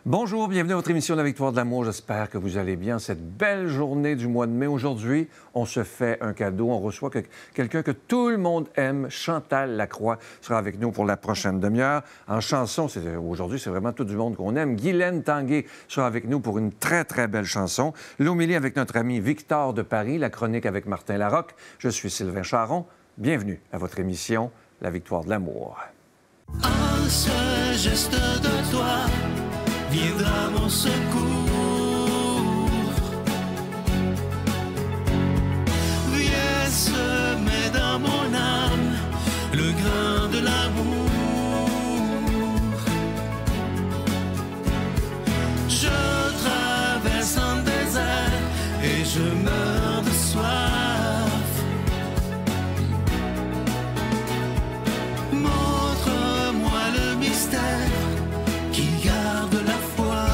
Bonjour, bienvenue à votre émission La Victoire de l'amour. J'espère que vous allez bien cette belle journée du mois de mai. Aujourd'hui, on se fait un cadeau. On reçoit quelqu'un que tout le monde aime. Chantal Lacroix sera avec nous pour la prochaine demi-heure. En chanson, aujourd'hui, c'est vraiment tout du monde qu'on aime. Guylaine Tanguay sera avec nous pour une très, très belle chanson. L'homélie avec notre ami Victor de Paris. La chronique avec Martin Larocque. Je suis Sylvain Charon. Bienvenue à votre émission La Victoire de l'amour. Un seul geste de toi viendra mon secours. Viens semer dans mon âme le grain de l'amour. Je traverse un désert et je meurs de soif. Montre-moi le mystère qui garde la foi.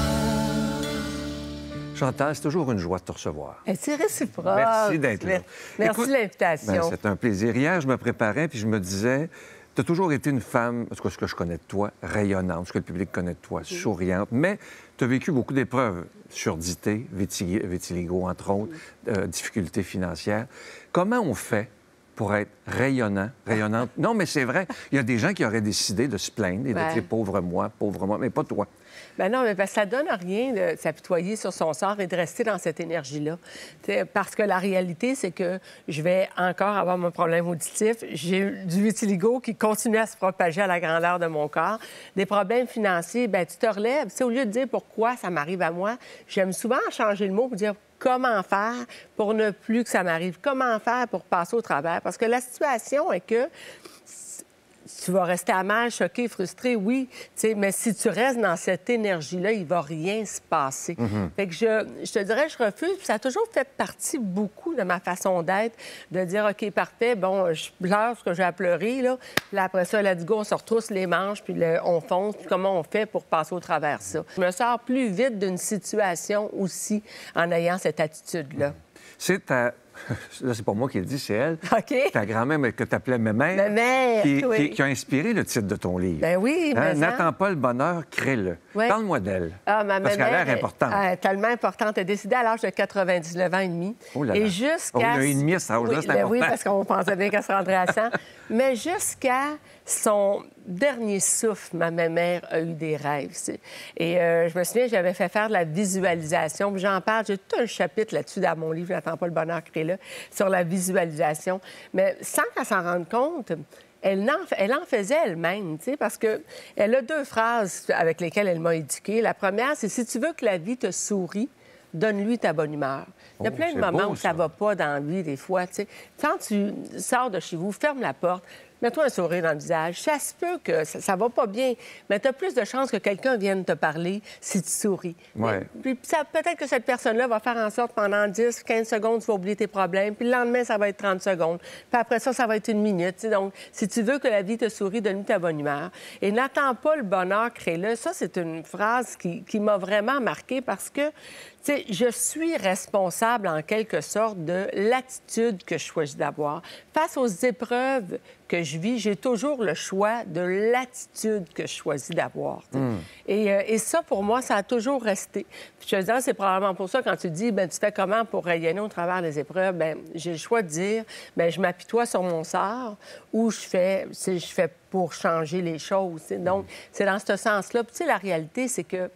Chantal, c'est toujours une joie de te recevoir. C'est réciproque. Merci d'être là. Merci Écoute, de l'invitation. c'est un plaisir. Hier, je me préparais puis je me disais, tu as toujours été une femme, en tout cas ce que je connais de toi, rayonnante, ce que le public connaît de toi, souriante, mais tu as vécu beaucoup d'épreuves, surdité, vitiligo, entre autres, difficultés financières. Comment on fait pour être rayonnante? Non, mais c'est vrai, il y a des gens qui auraient décidé de se plaindre et de dire « pauvre moi », mais pas toi. Ben non, mais parce que ça donne rien de s'apitoyer sur son sort et de rester dans cette énergie-là. Parce que la réalité, c'est que je vais encore avoir mon problème auditif. J'ai du vitiligo qui continue à se propager à la grandeur de mon corps. Des problèmes financiers, bien, tu te relèves. Au lieu de dire pourquoi ça m'arrive à moi, j'aime souvent changer le mot pour dire comment faire pour ne plus que ça m'arrive. Comment faire pour passer au travers. Parce que la situation est que tu vas rester amer, choqué, frustré, oui, mais si tu restes dans cette énergie-là, il ne va rien se passer. Fait que je te dirais, je refuse. Puis ça a toujours fait partie beaucoup de ma façon d'être, de dire, OK, parfait, bon, je pleure ce que j'ai à pleurer, là. Puis après ça, let's go, on se retrousse les manches, puis on fonce. Puis comment on fait pour passer au travers ça? Je me sors plus vite d'une situation aussi en ayant cette attitude-là. C'est ta... Là, c'est pas moi qui le dis, c'est elle. OK. Ta grand-mère que tu appelais Mémère. Mémère, oui. Qui a inspiré le titre de ton livre. Ben oui, mais N'attends pas le bonheur, crée-le. Oui. Parle-moi d'elle. Ah, ma parce qu'elle a l'air importante. Tellement importante. Elle est décédée à l'âge de 99 ans et demi. Oh là là. Et jusqu'à... Oh, un et demi à cet âge-là, c'est important. Oui, parce qu'on pensait bien qu'elle se rendrait à 100. Mais jusqu'à son dernier souffle, ma mère a eu des rêves. Et je me souviens, j'avais fait faire de la visualisation. Puis j'en parle, j'ai tout un chapitre là-dessus dans mon livre, N'attends pas le bonheur, crée-le, sur la visualisation. Mais sans qu'elle s'en rende compte, elle en faisait elle-même, parce qu'elle a deux phrases avec lesquelles elle m'a éduquée. La première, c'est « Si tu veux que la vie te sourie, donne-lui ta bonne humeur ». Il y a plein de moments où ça ne va pas dans la vie, des fois. Quand tu sors de chez vous, ferme la porte, mets-toi un sourire dans le visage. Ça se peut que ça ne va pas bien, mais tu as plus de chances que quelqu'un vienne te parler si tu souris. Ouais. Puis peut-être que cette personne-là va faire en sorte pendant 10, 15 secondes, tu vas oublier tes problèmes. Puis le lendemain, ça va être 30 secondes. Puis après ça, ça va être 1 minute. Donc, si tu veux que la vie te sourie, donne-lui ta bonne humeur. Et n'attends pas le bonheur, crée-le. Ça, c'est une phrase qui m'a vraiment marquée parce que je suis responsable, en quelque sorte, de l'attitude que je choisis d'avoir. Face aux épreuves que je vis, j'ai toujours le choix de l'attitude que je choisis d'avoir. Et ça, pour moi, ça a toujours resté. Puis je te dis, c'est probablement pour ça, quand tu dis, tu fais comment pour rayonner au travers des épreuves, j'ai le choix de dire, je m'apitoie sur mon sort ou je fais pour changer les choses. Donc, c'est dans ce sens-là. Puis la réalité, c'est que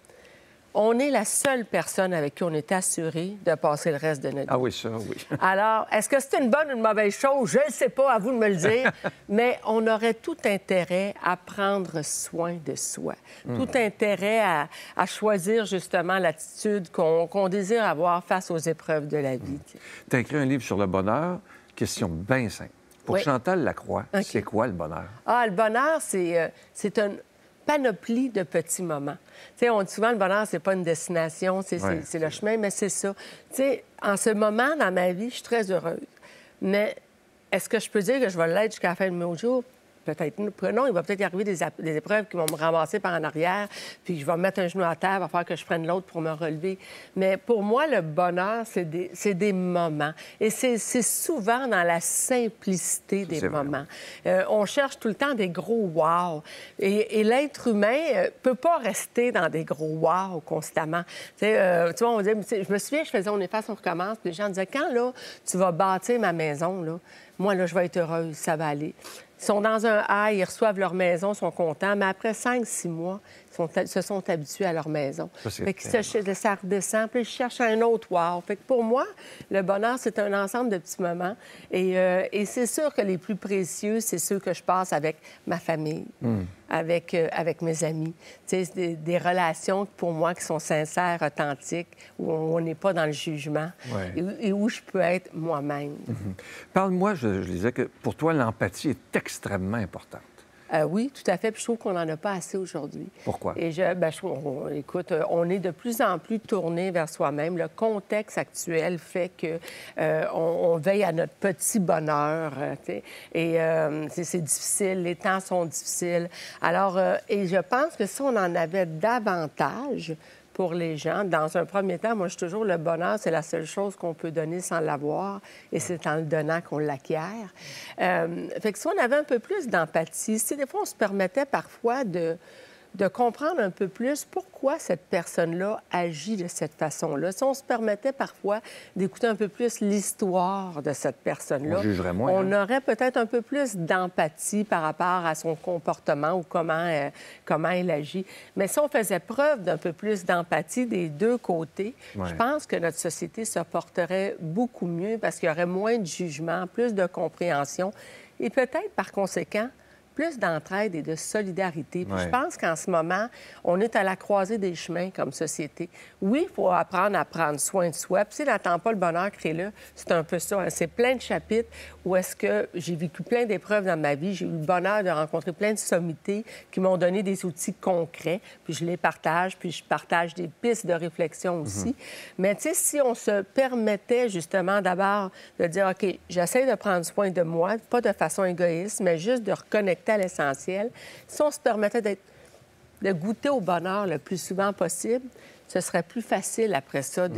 on est la seule personne avec qui on est assuré de passer le reste de notre vie. Ah oui, ça, oui. Alors, est-ce que c'est une bonne ou une mauvaise chose? Je ne sais pas, à vous de me le dire. Mais on aurait tout intérêt à prendre soin de soi. Tout intérêt à choisir justement l'attitude qu'on désire avoir face aux épreuves de la vie. Tu as écrit un livre sur le bonheur. Question bien simple. Pour Chantal Lacroix, c'est quoi le bonheur? Ah, le bonheur, c'est une panoplie de petits moments. On dit souvent, le bonheur, c'est pas une destination, c'est le chemin, mais c'est ça. En ce moment dans ma vie, je suis très heureuse. Mais est-ce que je peux dire que je vais l'être jusqu'à la fin de mes jours? peut-être non, il va peut-être y arriver des épreuves qui vont me ramasser par en arrière, puis je vais mettre un genou à terre, il va falloir que je prenne l'autre pour me relever. Mais pour moi, le bonheur, c'est des moments. Et c'est souvent dans la simplicité des moments. On cherche tout le temps des gros wow. Et l'être humain peut pas rester dans des gros wow constamment. Tu vois, on dit, je me souviens, je faisais On efface, on recommence, puis les gens disaient, quand là, tu vas bâtir ma maison, là, moi, là, je vais être heureuse, ça va aller. Ils sont dans un high, ils reçoivent leur maison, sont contents, mais après 5-6 mois, ils se sont habitués à leur maison. Fait que ça redescend, puis ils cherchent un autre wow. Fait que pour moi, le bonheur, c'est un ensemble de petits moments. Et c'est sûr que les plus précieux, c'est ceux que je passe avec ma famille, avec mes amis. Tu sais, des relations, pour moi, qui sont sincères, authentiques, où on n'est pas dans le jugement et où je peux être moi-même. Parle-moi, je disais que pour toi, l'empathie est extrêmement importante. Oui, tout à fait. Puis je trouve qu'on n'en a pas assez aujourd'hui. Pourquoi? Et écoute, on est de plus en plus tourné vers soi-même. Le contexte actuel fait que on veille à notre petit bonheur. Et c'est difficile. Les temps sont difficiles. Alors, et je pense que si on en avait davantage pour les gens, dans un premier temps, moi, je suis toujours le bonheur, c'est la seule chose qu'on peut donner sans l'avoir, et c'est en le donnant qu'on l'acquiert. Fait que si on avait un peu plus d'empathie, si des fois on se permettait parfois de comprendre un peu plus pourquoi cette personne-là agit de cette façon-là. Si on se permettait parfois d'écouter un peu plus l'histoire de cette personne-là, on jugerait moins, on aurait peut-être un peu plus d'empathie par rapport à son comportement ou comment elle agit. Mais si on faisait preuve d'un peu plus d'empathie des deux côtés, je pense que notre société se porterait beaucoup mieux parce qu'il y aurait moins de jugement, plus de compréhension et peut-être, par conséquent, plus d'entraide et de solidarité. Puis je pense qu'en ce moment, on est à la croisée des chemins comme société. Oui, il faut apprendre à prendre soin de soi. Puis si n'attend pas le bonheur, crée-le. C'est un peu ça. Hein. C'est plein de chapitres où est-ce que j'ai vécu plein d'épreuves dans ma vie. J'ai eu le bonheur de rencontrer plein de sommités qui m'ont donné des outils concrets. Puis je les partage, puis je partage des pistes de réflexion aussi. Mais tu sais, si on se permettait justement d'abord de dire, OK, j'essaie de prendre soin de moi, pas de façon égoïste, mais juste de reconnecter à l'essentiel. Si on se permettait de goûter au bonheur le plus souvent possible, ce serait plus facile après ça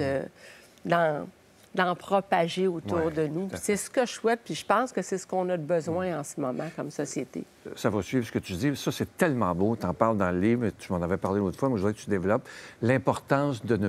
d'en propager autour de nous. C'est ce que je souhaite, puis je pense que c'est ce qu'on a de besoin en ce moment comme société. Ça va suivre ce que tu dis. Ça, c'est tellement beau. Tu en parles dans le livre, tu m'en avais parlé l'autre fois, mais je voudrais que tu développes l'importance de ne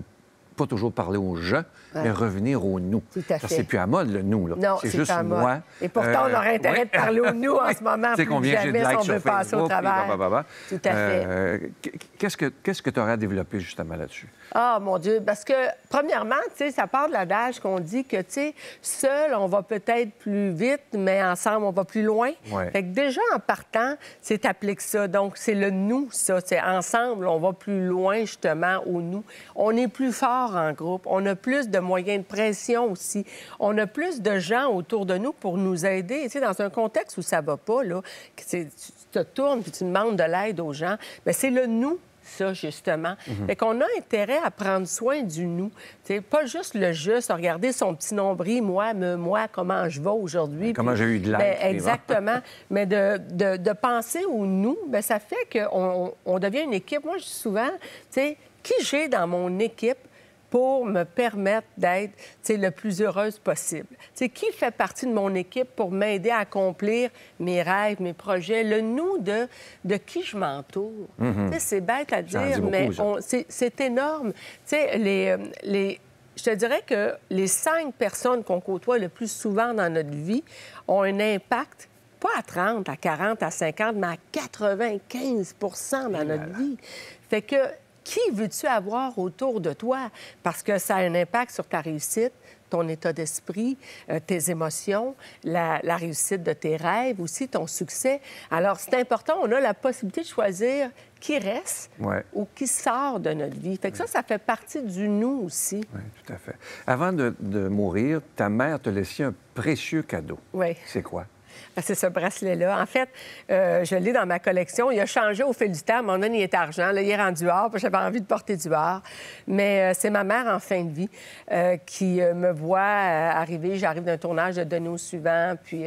pas toujours parler aux gens, mais revenir au nous. Tout à fait. C'est plus à mode, le nous. Là. Non, c'est juste à mode. moi. Et pourtant, on aurait intérêt de parler au nous en ce moment. C'est combien j'ai de likes si on veut sur passer au Facebook, travers. Tout à fait. Qu'est-ce que tu aurais à développer justement là-dessus? Ah, mon Dieu, parce que, premièrement, tu sais, ça part de l'adage qu'on dit que, tu sais, seul, on va peut-être plus vite, mais ensemble, on va plus loin. Fait que déjà, en partant, c'est t'appliques ça. Donc, c'est le nous, ça. C'est ensemble, on va plus loin, justement, au nous. On est plus fort en groupe. On a plus de moyens de pression aussi. On a plus de gens autour de nous pour nous aider. Tu sais, dans un contexte où ça va pas, là, tu te tournes puis tu demandes de l'aide aux gens, bien, c'est le nous. Ça, justement. Fait qu'on a intérêt à prendre soin du nous. T'sais, pas juste le juste, regarder son petit nombril, moi, comment je vais aujourd'hui. Comment j'ai eu de l'aide. Exactement. Mais de penser au nous, bien, ça fait qu'on devient une équipe. Moi, je dis souvent, qui j'ai dans mon équipe pour me permettre d'être le plus heureuse possible. Qui fait partie de mon équipe pour m'aider à accomplir mes rêves, mes projets, le nous de qui je m'entoure. C'est bête à dire, mais c'est énorme. Je te dirais que les 5 personnes qu'on côtoie le plus souvent dans notre vie ont un impact pas à 30, à 40, à 50, mais à 95 % dans notre vie. Fait que qui veux-tu avoir autour de toi? Parce que ça a un impact sur ta réussite, ton état d'esprit, tes émotions, la réussite de tes rêves, aussi ton succès. Alors, c'est important, on a la possibilité de choisir qui reste ou qui sort de notre vie. Fait que ça fait partie du nous aussi. Oui, tout à fait. Avant de mourir, ta mère te laissait un précieux cadeau. Oui. C'est quoi? C'est ce bracelet-là. En fait, je l'ai dans ma collection. Il a changé au fil du temps. Mon nom, il est argent. Là, il est rendu or. J'avais envie de porter du or. Mais c'est ma mère en fin de vie qui me voit arriver. J'arrive d'un tournage de Denis au suivant. Puis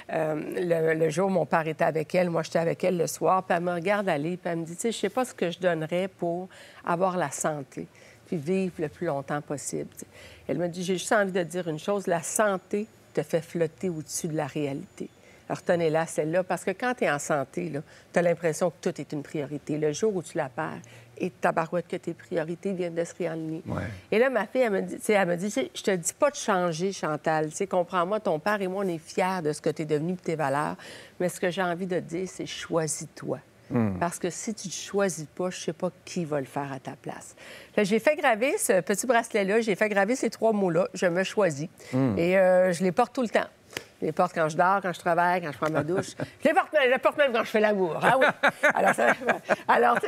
le jour où mon père était avec elle, moi, j'étais avec elle le soir. Puis elle me regarde aller. Puis elle me dit, tu sais, je sais pas ce que je donnerais pour avoir la santé puis vivre le plus longtemps possible. T'sais. Elle me dit, j'ai juste envie de dire une chose, la santé te fait flotter au-dessus de la réalité. Alors, retenez-la, celle-là, parce que quand tu es en santé, tu as l'impression que tout est une priorité. Le jour où tu la perds, et tabarouette que tes priorités viennent de se réaligner. Ouais. Et là, ma fille, elle me dit, je te dis pas de changer, Chantal. Comprends-moi, ton père et moi, on est fiers de ce que tu es devenu et tes valeurs. Mais ce que j'ai envie de te dire, c'est choisis-toi. Parce que si tu ne choisis pas, je ne sais pas qui va le faire à ta place. Là, j'ai fait graver ce petit bracelet-là, j'ai fait graver ces 3 mots-là, je me choisis. Et je les porte tout le temps. Je les porte quand je dors, quand je travaille, quand je prends ma douche. Je les porte même quand je fais l'amour. Ah oui!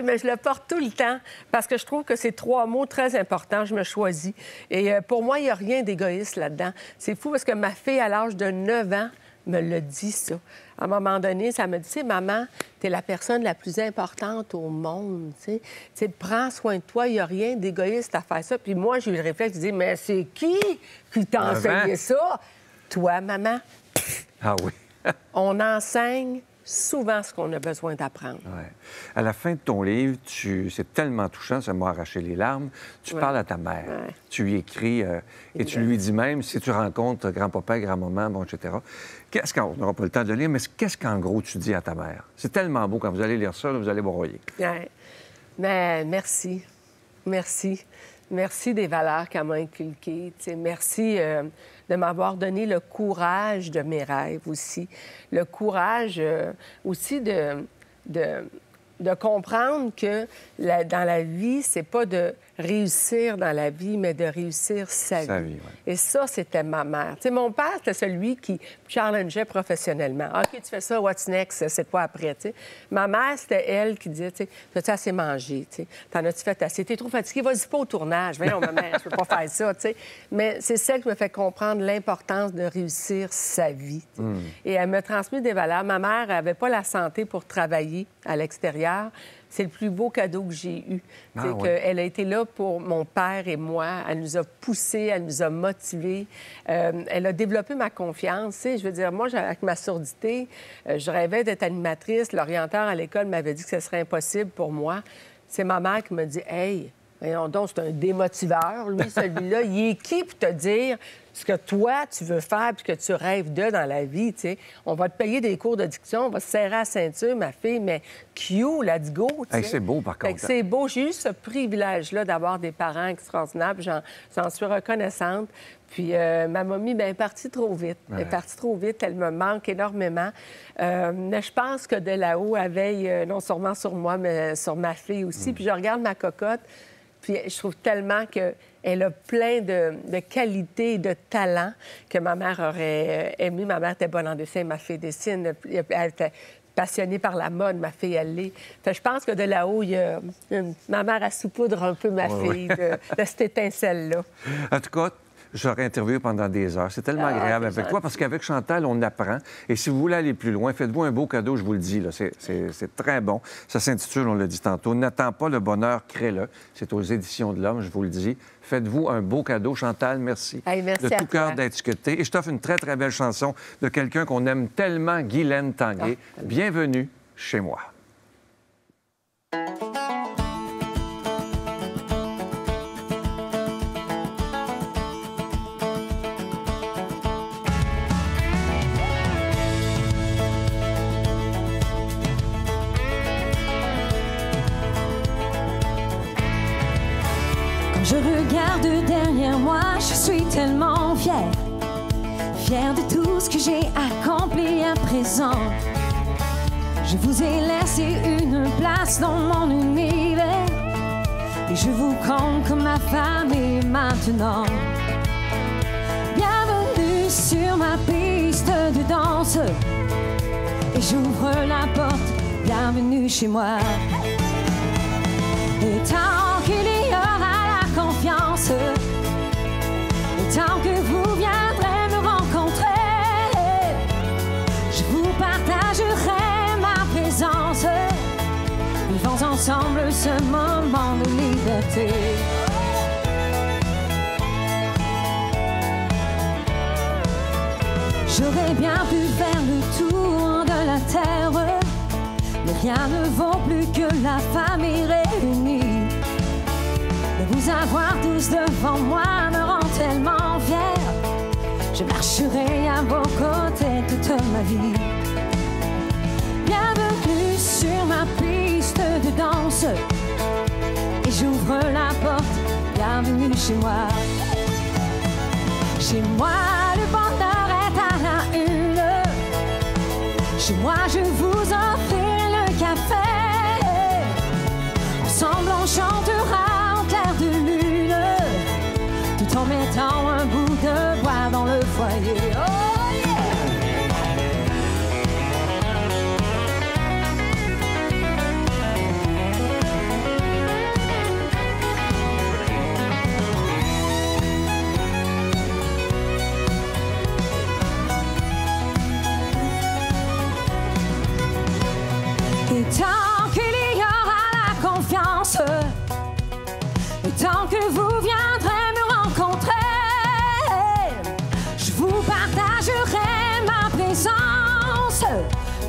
Mais je le porte tout le temps parce que je trouve que c'est 3 mots très importants. Je me choisis. Et pour moi, il n'y a rien d'égoïste là-dedans. C'est fou parce que ma fille, à l'âge de 9 ans, me le dit, ça. À un moment donné, ça me dit, tu sais, maman, t'es la personne la plus importante au monde, tu sais, prends soin de toi, il n'y a rien d'égoïste à faire ça. Puis moi, j'ai eu le réflexe de dire, mais c'est qui t'a enseigné ça? Toi, maman. Ah oui. On enseigne souvent ce qu'on a besoin d'apprendre. Ouais. À la fin de ton livre, c'est tellement touchant, ça m'a arraché les larmes. Tu parles à ta mère. Ouais. Tu lui écris et tu lui dis même, si tu rencontres grand-papa, grand-maman, bon, etc. On n'aura pas le temps de lire, mais qu'est-ce qu'en gros tu dis à ta mère? C'est tellement beau. Quand vous allez lire ça, là, vous allez broyer. Ouais. Mais merci. Merci. Merci des valeurs qu'elle m'a inculquées. T'sais. Merci de m'avoir donné le courage de mes rêves aussi. Le courage aussi de comprendre que dans la vie, c'est pas de réussir dans la vie, mais de réussir sa vie. Ouais. Et ça, c'était ma mère. Tu sais, mon père, c'était celui qui challengeait professionnellement. OK, tu fais ça, what's next? C'est quoi après? Tu sais. Ma mère, c'était elle qui disait, tu sais, t'as-tu assez mangé? Tu sais, t'en as-tu fait assez? T'es trop fatiguée? Vas-y pas au tournage. Voyons, ma mère, je peux pas faire ça. Tu sais. Mais c'est celle qui me fait comprendre l'importance de réussir sa vie. Tu sais. Et elle me transmet des valeurs. Ma mère n'avait pas la santé pour travailler à l'extérieur. C'est le plus beau cadeau que j'ai eu. Elle a été là pour mon père et moi. Elle nous a poussés, elle nous a motivés. Elle a développé ma confiance. Je veux dire, moi, avec ma surdité, je rêvais d'être animatrice. L'orienteur à l'école m'avait dit que ce serait impossible pour moi. C'est ma mère qui m'a dit « Hey, voyons donc, c'est un démotiveur, lui, celui-là. Il est qui pour te dire ce que toi, tu veux faire puis que tu rêves de dans la vie, tu sais? On va te payer des cours de diction, on va se serrer à la ceinture, ma fille, mais Q, let's go, tu sais? C'est beau, par contre. C'est beau. J'ai eu ce privilège-là d'avoir des parents extraordinaires, puis j'en suis reconnaissante. Puis ma mamie, bien, est partie trop vite. Elle est partie trop vite, elle me manque énormément. Mais je pense que de là-haut, elle veille non seulement sur moi, mais sur ma fille aussi. Puis je regarde ma cocotte, puis je trouve tellement qu'elle a plein de qualités et de talents que ma mère aurait aimé. Ma mère était bonne en dessin, ma fille dessine. Elle était passionnée par la mode, ma fille, elle l'est. Je pense que de là-haut, ma mère a saupoudre un peu ma fille de cette étincelle-là. En tout cas, j'aurais interviewé pendant des heures. C'est tellement agréable avec toi parce qu'avec Chantal, on apprend. Et si vous voulez aller plus loin, faites-vous un beau cadeau, je vous le dis. C'est très bon. Ça s'intitule, on l'a dit tantôt, « N'attends pas le bonheur, crée-le ». C'est aux Éditions de l'Homme, je vous le dis. Faites-vous un beau cadeau. Chantal, merci. Hey, merci de tout cœur d'être discuté. Et je t'offre une très, très belle chanson de quelqu'un qu'on aime tellement, Guylaine Tanguay. Bienvenue chez moi. Je regarde derrière moi, je suis tellement fière. Fière de tout ce que j'ai accompli à présent. Je vous ai laissé une place dans mon univers. Et je vous compte comme ma famille maintenant. Bienvenue sur ma piste de danse. Et j'ouvre la porte, bienvenue chez moi. Et tant qu'il y aura la confiance, et tant que vous viendrez me rencontrer, je moment de liberté. J'aurais bien pu faire le tour de la terre, mais rien ne vaut plus que la famille réunie. De vous avoir tous devant moi me rend tellement fière. Je marcherai à vos côtés toute ma vie. Bienvenue sur ma piste de danse. Et j'ouvre la porte, bienvenue chez moi. Chez moi, le bonheur est à la une. Chez moi, je vous offrirai le café. Ensemble, on chantera en clair de lune, tout en mettant un bout de bois dans le foyer. Oh yeah! Et tant qu'il y aura la confiance, et tant que vous viendrez me rencontrer, je vous partagerai ma présence.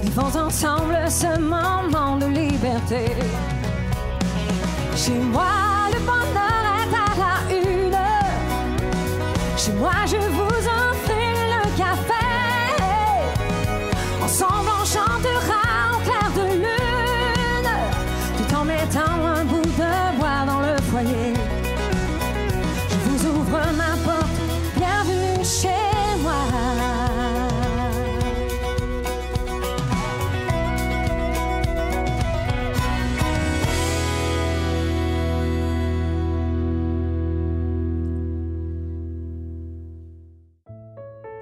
Vivons ensemble ce moment de liberté. Chez moi, le bonheur est à la une. Chez moi, je vous offrirai le café. Ensemble, on chantera en clair de lune, tout en mettant un bout de bois dans le foyer. Je vous ouvre ma porte, bienvenue chez moi.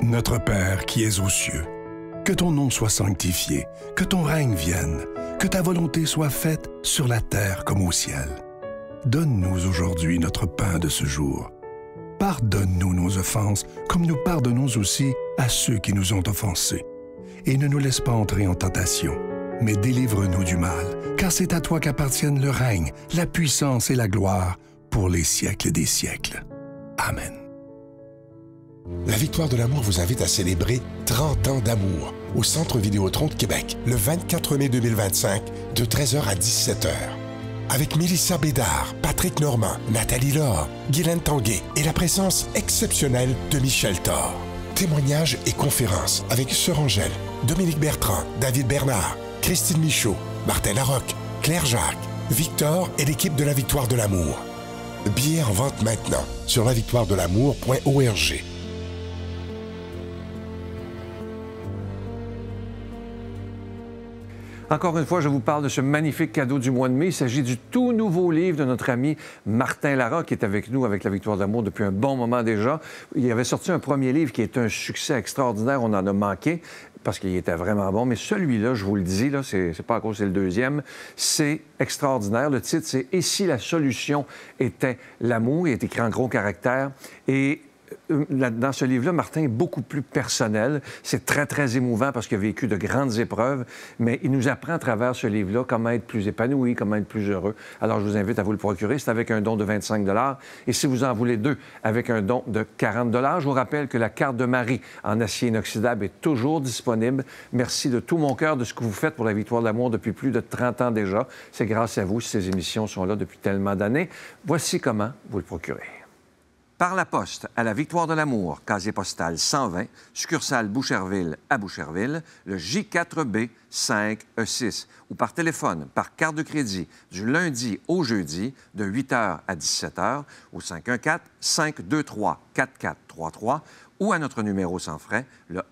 Notre Père qui es aux cieux, que ton nom soit sanctifié, que ton règne vienne, que ta volonté soit faite sur la terre comme au ciel. Donne-nous aujourd'hui notre pain de ce jour. Pardonne-nous nos offenses, comme nous pardonnons aussi à ceux qui nous ont offensés. Et ne nous laisse pas entrer en tentation, mais délivre-nous du mal, car c'est à toi qu'appartiennent le règne, la puissance et la gloire pour les siècles des siècles. Amen. La Victoire de l'amour vous invite à célébrer 30 ans d'amour au Centre Vidéotron de Québec le 24 mai 2025 de 13h à 17h. Avec Mélissa Bédard, Patrick Normand, Nathalie Laure, Guylaine Tanguay et la présence exceptionnelle de Michel Thor. Témoignages et conférences avec Sœur Angèle, Dominique Bertrand, David Bernard, Christine Michaud, Martin Larocque, Claire Jacques, Victor et l'équipe de la Victoire de l'amour. Billets en vente maintenant sur lavictoiredelamour.org. Encore une fois, je vous parle de ce magnifique cadeau du mois de mai. Il s'agit du tout nouveau livre de notre ami Martin Larocque, qui est avec nous avec la Victoire de l'amour depuis un bon moment déjà. Il avait sorti un premier livre qui est un succès extraordinaire. On en a manqué parce qu'il était vraiment bon. Mais celui-là, je vous le dis, là, c'est pas à cause c'est le deuxième, c'est extraordinaire. Le titre, c'est « Et si la solution était l'amour ». Il est écrit en gros caractères. Et dans ce livre-là, Martin est beaucoup plus personnel. C'est très, très émouvant parce qu'il a vécu de grandes épreuves, mais il nous apprend à travers ce livre-là comment être plus épanoui, comment être plus heureux. Alors, je vous invite à vous le procurer. C'est avec un don de 25 $. Et si vous en voulez deux, avec un don de 40 $. Je vous rappelle que la carte de Marie en acier inoxydable est toujours disponible. Merci de tout mon cœur de ce que vous faites pour la Victoire de l'amour depuis plus de 30 ans déjà. C'est grâce à vous si ces émissions sont là depuis tellement d'années. Voici comment vous le procurez. Par la poste à la Victoire de l'amour, casier postal 120, succursale Boucherville à Boucherville, le J4B 5E6, ou par téléphone, par carte de crédit, du lundi au jeudi, de 8h à 17h, au 514-523-4433, ou à notre numéro sans frais, le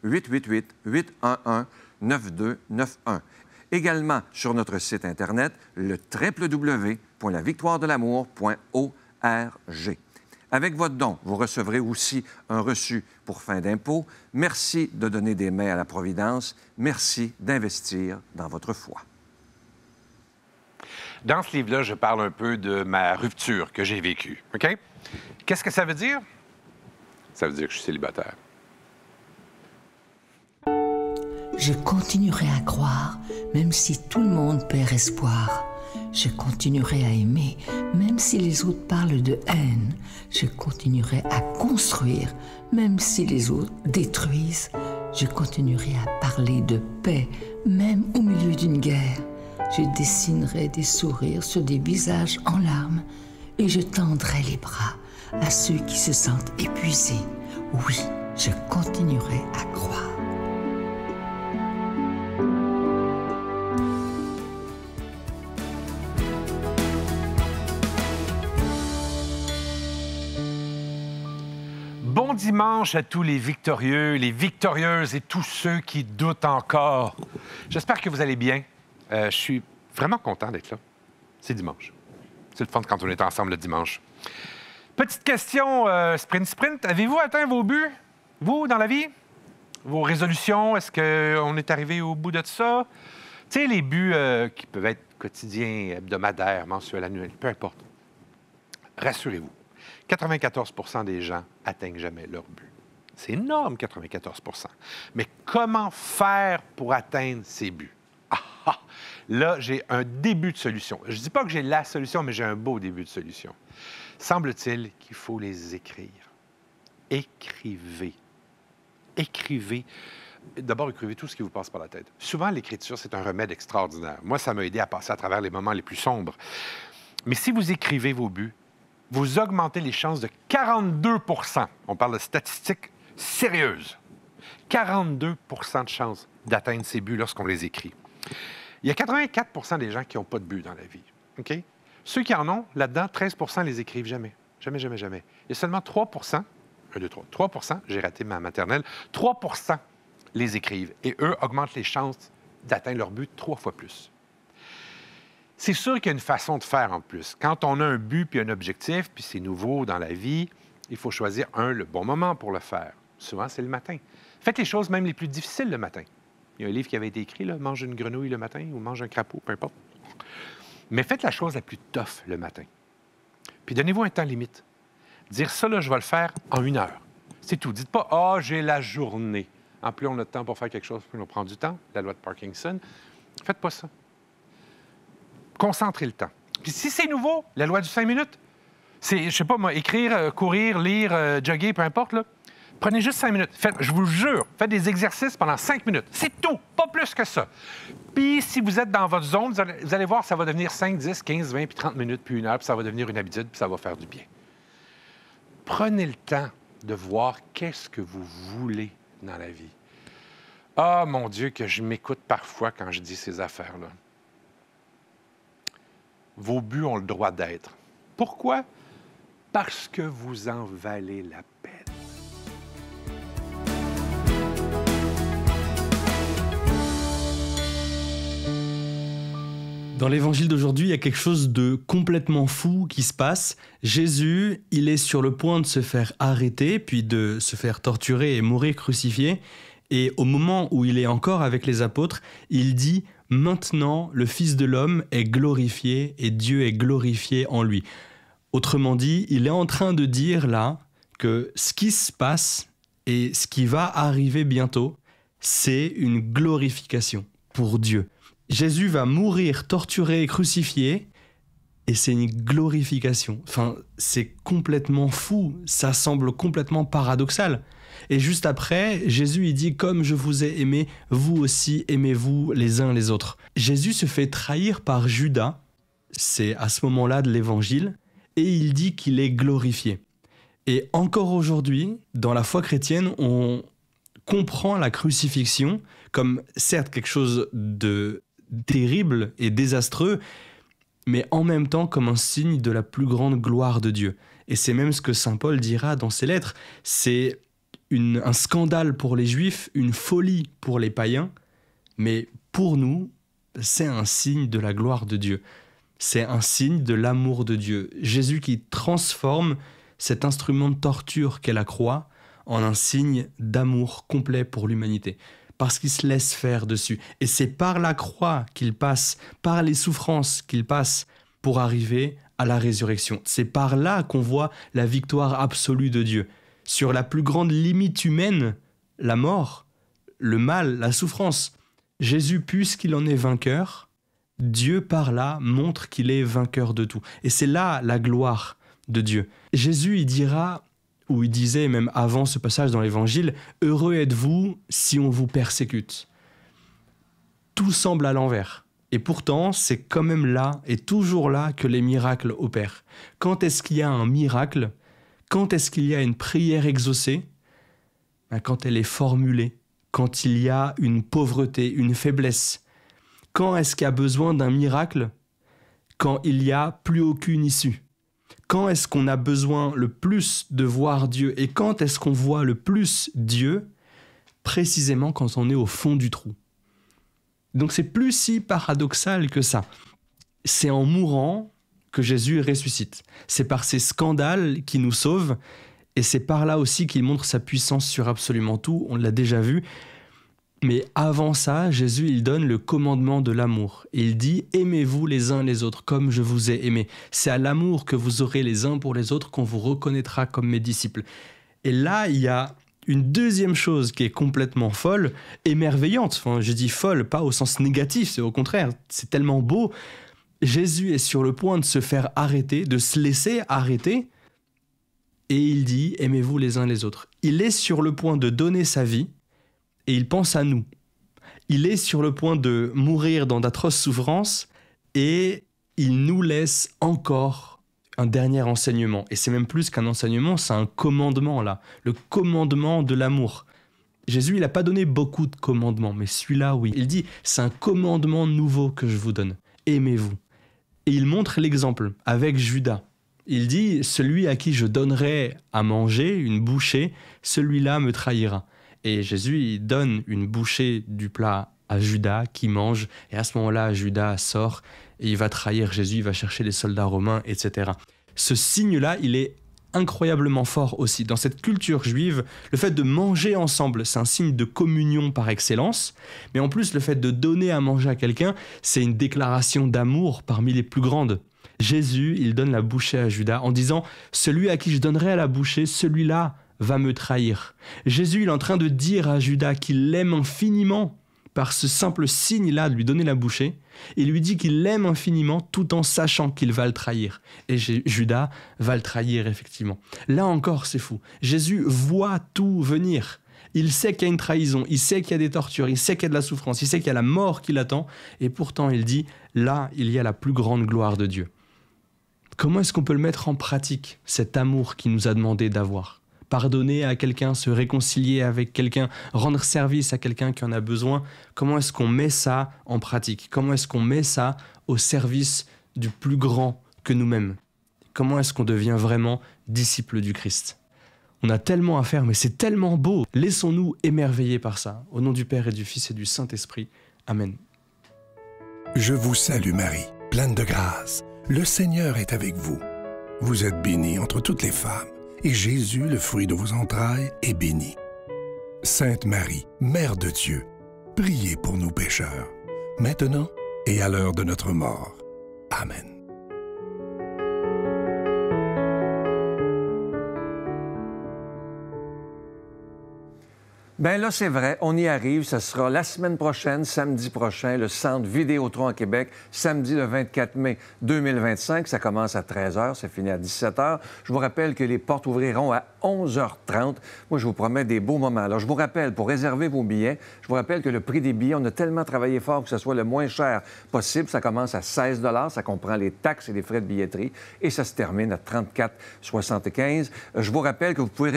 1-888-811-9291. Également sur notre site Internet, le www.lavictoiredelamour.org. Avec votre don, vous recevrez aussi un reçu pour fin d'impôt. Merci de donner des mains à la Providence. Merci d'investir dans votre foi. Dans ce livre-là, je parle un peu de ma rupture que j'ai vécue. OK? Qu'est-ce que ça veut dire? Ça veut dire que je suis célibataire. Je continuerai à croire, même si tout le monde perd espoir. Je continuerai à aimer, même si les autres parlent de haine. Je continuerai à construire, même si les autres détruisent. Je continuerai à parler de paix, même au milieu d'une guerre. Je dessinerai des sourires sur des visages en larmes et je tendrai les bras à ceux qui se sentent épuisés. Oui, je continuerai à croire. Bon dimanche à tous les victorieux, les victorieuses et tous ceux qui doutent encore. J'espère que vous allez bien. Je suis vraiment content d'être là. C'est dimanche. C'est le fun quand on est ensemble le dimanche. Petite question, sprint. Avez-vous atteint vos buts, vous, dans la vie? Vos résolutions, est-ce qu'on est arrivé au bout de ça? Tu sais, les buts qui peuvent être quotidiens, hebdomadaires, mensuels, annuels, peu importe. Rassurez-vous, 94 % des gens atteignent jamais leur but. C'est énorme, 94 %. Mais comment faire pour atteindre ces buts? Là, j'ai un début de solution. Je ne dis pas que j'ai la solution, mais j'ai un beau début de solution. Semble-t-il qu'il faut les écrire. Écrivez. Écrivez. D'abord, écrivez tout ce qui vous passe par la tête. Souvent, l'écriture, c'est un remède extraordinaire. Moi, ça m'a aidé à passer à travers les moments les plus sombres. Mais si vous écrivez vos buts, vous augmentez les chances de 42 %. On parle de statistiques sérieuses. 42 % de chances d'atteindre ces buts lorsqu'on les écrit. Il y a 84 % des gens qui n'ont pas de but dans la vie. OK? Ceux qui en ont, là-dedans, 13 % les écrivent jamais. Jamais. Il y a seulement 3 %, 3 %, j'ai raté ma maternelle, 3 % les écrivent. Et eux augmentent les chances d'atteindre leur but 3 fois plus. C'est sûr qu'il y a une façon de faire en plus. Quand on a un but puis un objectif, puis c'est nouveau dans la vie, il faut choisir le bon moment pour le faire. Souvent, c'est le matin. Faites les choses même les plus difficiles le matin. Il y a un livre qui avait été écrit, là, « Mange une grenouille le matin » ou « Mange un crapaud », peu importe. Mais faites la chose la plus tough le matin. Puis donnez-vous un temps limite. Dire ça, là, je vais le faire en 1 heure. C'est tout. Dites pas « Ah, j'ai la journée ». En plus, on a de temps pour faire quelque chose, plus on prend du temps. La loi de Parkinson. Faites pas ça. Concentrez le temps. Puis si c'est nouveau, la loi du 5 minutes, c'est, je sais pas moi, écrire, courir, lire, jogger, peu importe, là. Prenez juste 5 minutes. Je vous jure, faites des exercices pendant 5 minutes. C'est tout, pas plus que ça. Puis si vous êtes dans votre zone, vous allez voir, ça va devenir 5, 10, 15, 20, puis 30 minutes, puis 1 heure, puis ça va devenir une habitude, puis ça va faire du bien. Prenez le temps de voir qu'est-ce que vous voulez dans la vie. Ah, mon Dieu, que je m'écoute parfois quand je dis ces affaires-là. Vos buts ont le droit d'être. Pourquoi? Parce que vous en valez la peine. Dans l'évangile d'aujourd'hui, il y a quelque chose de complètement fou qui se passe. Jésus, il est sur le point de se faire arrêter, puis de se faire torturer et mourir crucifié. Et au moment où il est encore avec les apôtres, il dit « Maintenant, le Fils de l'homme est glorifié et Dieu est glorifié en lui ». Autrement dit, il est en train de dire là que ce qui se passe et ce qui va arriver bientôt, c'est une glorification pour Dieu. Jésus va mourir, torturé et crucifié, et c'est une glorification. Enfin, c'est complètement fou, ça semble complètement paradoxal. Et juste après, Jésus il dit « Comme je vous ai aimé, vous aussi aimez-vous les uns les autres ». Jésus se fait trahir par Judas, c'est à ce moment-là de l'Évangile, et il dit qu'il est glorifié. Et encore aujourd'hui, dans la foi chrétienne, on comprend la crucifixion comme certes quelque chose de terrible et désastreux, mais en même temps comme un signe de la plus grande gloire de Dieu. Et c'est même ce que saint Paul dira dans ses lettres. C'est un scandale pour les Juifs, une folie pour les païens, mais pour nous, c'est un signe de la gloire de Dieu. C'est un signe de l'amour de Dieu. Jésus qui transforme cet instrument de torture qu'est la croix en un signe d'amour complet pour l'humanité. Parce qu'il se laisse faire dessus. Et c'est par la croix qu'il passe, par les souffrances qu'il passe pour arriver à la résurrection. C'est par là qu'on voit la victoire absolue de Dieu. Sur la plus grande limite humaine, la mort, le mal, la souffrance. Jésus, puisqu'il en est vainqueur, Dieu par là montre qu'il est vainqueur de tout. Et c'est là la gloire de Dieu. Jésus, il dira, ou il disait même avant ce passage dans l'Évangile, « Heureux êtes-vous si on vous persécute ». Tout semble à l'envers. Et pourtant, c'est quand même là et toujours là que les miracles opèrent. Quand est-ce qu'il y a un miracle? Quand est-ce qu'il y a une prière exaucée? Quand elle est formulée, quand il y a une pauvreté, une faiblesse. Quand est-ce qu'il y a besoin d'un miracle? Quand il n'y a plus aucune issue. Quand est-ce qu'on a besoin le plus de voir Dieu? Et quand est-ce qu'on voit le plus Dieu? Précisément quand on est au fond du trou. Donc c'est plus si paradoxal que ça. C'est en mourant que Jésus ressuscite. C'est par ces scandales qu'il nous sauve, et c'est par là aussi qu'il montre sa puissance sur absolument tout, on l'a déjà vu. Mais avant ça, Jésus, il donne le commandement de l'amour. Il dit « Aimez-vous les uns les autres comme je vous ai aimé ». C'est à l'amour que vous aurez les uns pour les autres qu'on vous reconnaîtra comme mes disciples. Et là, il y a une deuxième chose qui est complètement folle, émerveillante. Enfin, je dis folle, pas au sens négatif, c'est au contraire, c'est tellement beau. Jésus est sur le point de se faire arrêter, de se laisser arrêter, et il dit « Aimez-vous les uns les autres ». Il est sur le point de donner sa vie, et il pense à nous. Il est sur le point de mourir dans d'atroces souffrances, et il nous laisse encore un dernier enseignement. Et c'est même plus qu'un enseignement, c'est un commandement là, le commandement de l'amour. Jésus, il n'a pas donné beaucoup de commandements, mais celui-là, oui. Il dit, c'est un commandement nouveau que je vous donne. Aimez-vous. Et il montre l'exemple avec Judas. Il dit, celui à qui je donnerai à manger, une bouchée, celui-là me trahira. Et Jésus, il donne une bouchée du plat à Judas qui mange. Et à ce moment-là, Judas sort et il va trahir Jésus, il va chercher les soldats romains, etc. Ce signe-là, il est incroyablement fort aussi. Dans cette culture juive, le fait de manger ensemble, c'est un signe de communion par excellence. Mais en plus, le fait de donner à manger à quelqu'un, c'est une déclaration d'amour parmi les plus grandes. Jésus, il donne la bouchée à Judas en disant « Celui à qui je donnerai la bouchée, celui-là va me trahir. » Jésus, il est en train de dire à Judas qu'il l'aime infiniment par ce simple signe-là de lui donner la bouchée. Il lui dit qu'il l'aime infiniment tout en sachant qu'il va le trahir. Et Judas va le trahir, effectivement. Là encore, c'est fou. Jésus voit tout venir. Il sait qu'il y a une trahison, il sait qu'il y a des tortures, il sait qu'il y a de la souffrance, il sait qu'il y a la mort qui l'attend. Et pourtant, il dit, là, il y a la plus grande gloire de Dieu. Comment est-ce qu'on peut le mettre en pratique, cet amour qu'il nous a demandé d'avoir? Pardonner à quelqu'un, se réconcilier avec quelqu'un, rendre service à quelqu'un qui en a besoin. Comment est-ce qu'on met ça en pratique? Comment est-ce qu'on met ça au service du plus grand que nous-mêmes? Comment est-ce qu'on devient vraiment disciple du Christ? On a tellement à faire, mais c'est tellement beau. Laissons-nous émerveiller par ça. Au nom du Père et du Fils et du Saint-Esprit. Amen. Je vous salue Marie, pleine de grâce. Le Seigneur est avec vous. Vous êtes bénie entre toutes les femmes. Et Jésus, le fruit de vos entrailles, est béni. Sainte Marie, Mère de Dieu, priez pour nous pécheurs, maintenant et à l'heure de notre mort. Amen. Bien là, c'est vrai, on y arrive. Ça sera la semaine prochaine, samedi prochain, le Centre Vidéotron à Québec, samedi le 24 mai 2025. Ça commence à 13h, ça finit à 17h. Je vous rappelle que les portes ouvriront à 11h30. Moi, je vous promets des beaux moments. Alors, je vous rappelle, pour réserver vos billets, je vous rappelle que le prix des billets, on a tellement travaillé fort que ce soit le moins cher possible. Ça commence à 16 $. Ça comprend les taxes et les frais de billetterie. Et ça se termine à 34,75 $. Je vous rappelle que vous pouvez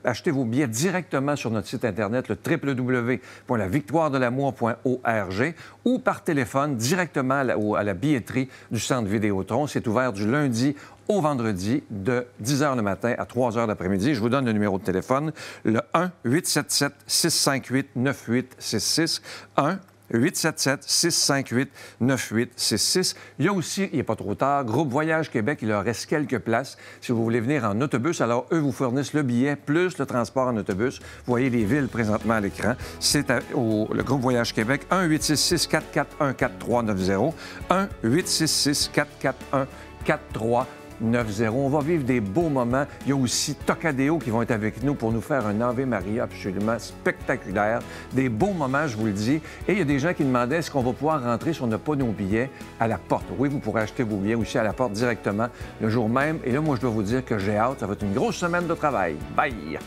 acheter vos billets directement sur notre site Internet, le www.lavictoiredelamour.org, ou par téléphone directement à la billetterie du Centre Vidéotron. C'est ouvert du lundi au vendredi de 10h le matin à 3h l'après-midi. Je vous donne le numéro de téléphone, le 1-877-658-9866. 1-877-658-9866. Il y a aussi, il n'est pas trop tard, Groupe Voyage Québec, il leur reste quelques places si vous voulez venir en autobus. Alors, eux vous fournissent le billet plus le transport en autobus. Vous voyez les villes présentement à l'écran. C'est le Groupe Voyage Québec, 1-866-441-4390. 1-866-441-4390. 90. On va vivre des beaux moments. Il y a aussi Tocadéo qui vont être avec nous pour nous faire un Ave Maria absolument spectaculaire. Des beaux moments, je vous le dis. Et il y a des gens qui demandaient est-ce qu'on va pouvoir rentrer si on n'a pas nos billets à la porte. Oui, vous pourrez acheter vos billets aussi à la porte directement le jour même. Et là, moi, je dois vous dire que j'ai hâte. Ça va être une grosse semaine de travail. Bye!